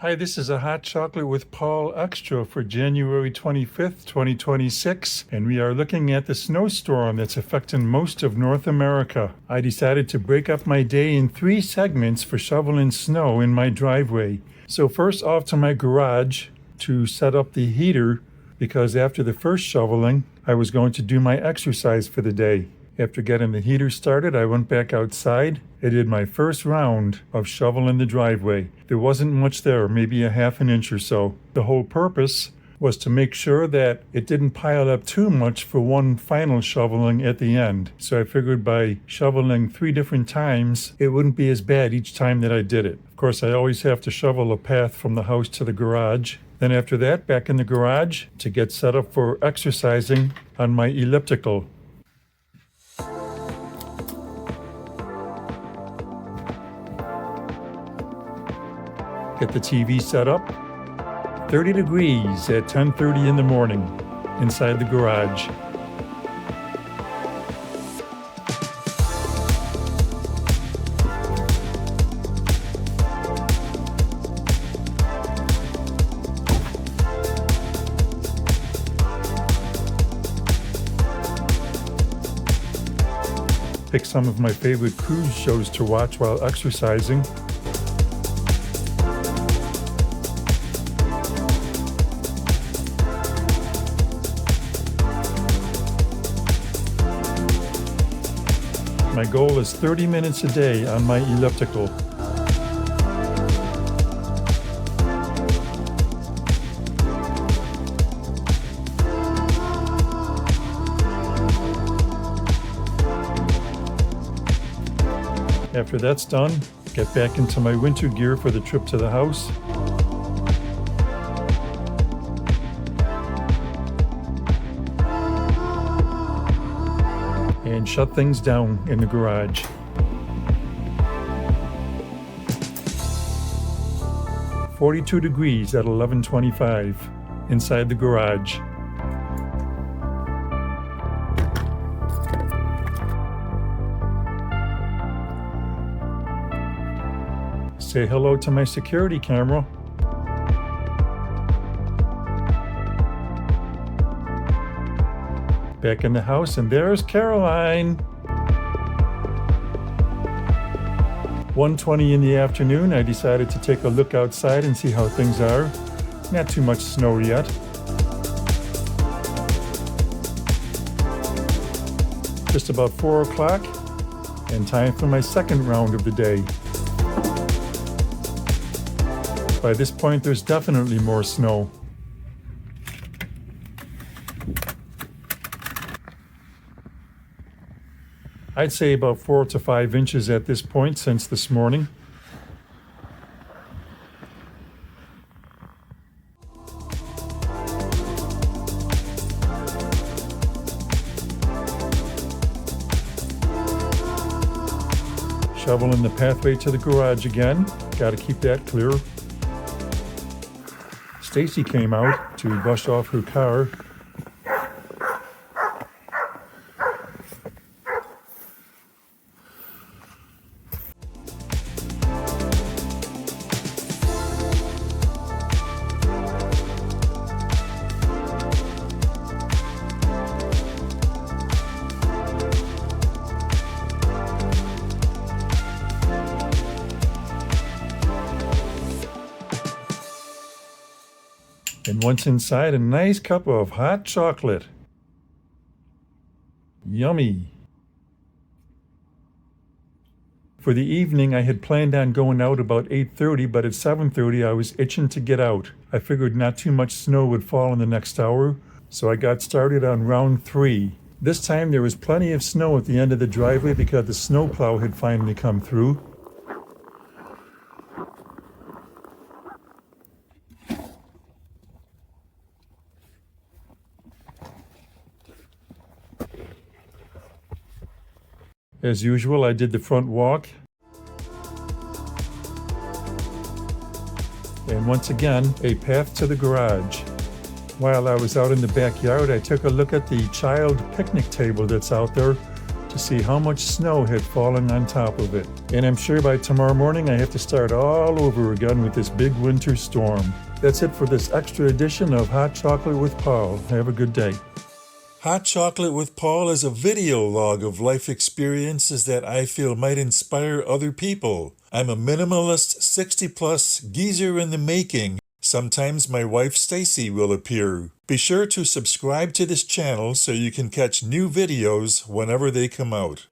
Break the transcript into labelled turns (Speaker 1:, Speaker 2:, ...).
Speaker 1: Hi, this is a hot chocolate with Paul Extra for January 25th, 2026, and we are looking at the snowstorm that's affecting most of North America. I decided to break up my day in 3 segments for shoveling snow in my driveway. So first off to my garage to set up the heater, because after the first shoveling, I was going to do my exercise for the day. After getting the heater started, I went back outside. I did my first round of shoveling the driveway. There wasn't much there, maybe a half an inch or so. The whole purpose was to make sure that it didn't pile up too much for one final shoveling at the end. So I figured by shoveling 3 different times, it wouldn't be as bad each time that I did it. Of course, I always have to shovel a path from the house to the garage. Then after that, back in the garage to get set up for exercising on my elliptical. Get the TV set up. 30 degrees at 10:30 in the morning inside the garage. Pick some of my favorite cruise shows to watch while exercising. My goal is 30 minutes a day on my elliptical. After that's done, get back into my winter gear for the trip to the house. And shut things down in the garage. "42 degrees at 11:25 inside the garage. Say hello to my security camera. Back in the house, and there's Caroline. 1:20 in the afternoon, I decided to take a look outside and see how things are. Not too much snow yet. Just about 4 o'clock, and time for my second round of the day. By this point, there's definitely more snow. I'd say about 4 to 5 inches at this point since this morning. Shoveling the pathway to the garage again. Got to keep that clear. Stacy came out to brush off her car. And once inside, a nice cup of hot chocolate. Yummy. For the evening, I had planned on going out about 8:30, but at 7:30 I was itching to get out. I figured not too much snow would fall in the next hour, so I got started on round 3. This time there was plenty of snow at the end of the driveway because the snowplow had finally come through. As usual, I did the front walk. And once again, a path to the garage. While I was out in the backyard, I took a look at the child picnic table that's out there. to see how much snow had fallen on top of it. And I'm sure by tomorrow morning I have to start all over again with this big winter storm. That's it for this extra edition of Hot Chocolate with Paul. Have a good day. Hot Chocolate with Paul is a video log of life experiences that I feel might inspire other people. I'm a minimalist 60-plus geezer in the making. Sometimes my wife Stacy will appear. Be sure to subscribe to this channel so you can catch new videos whenever they come out.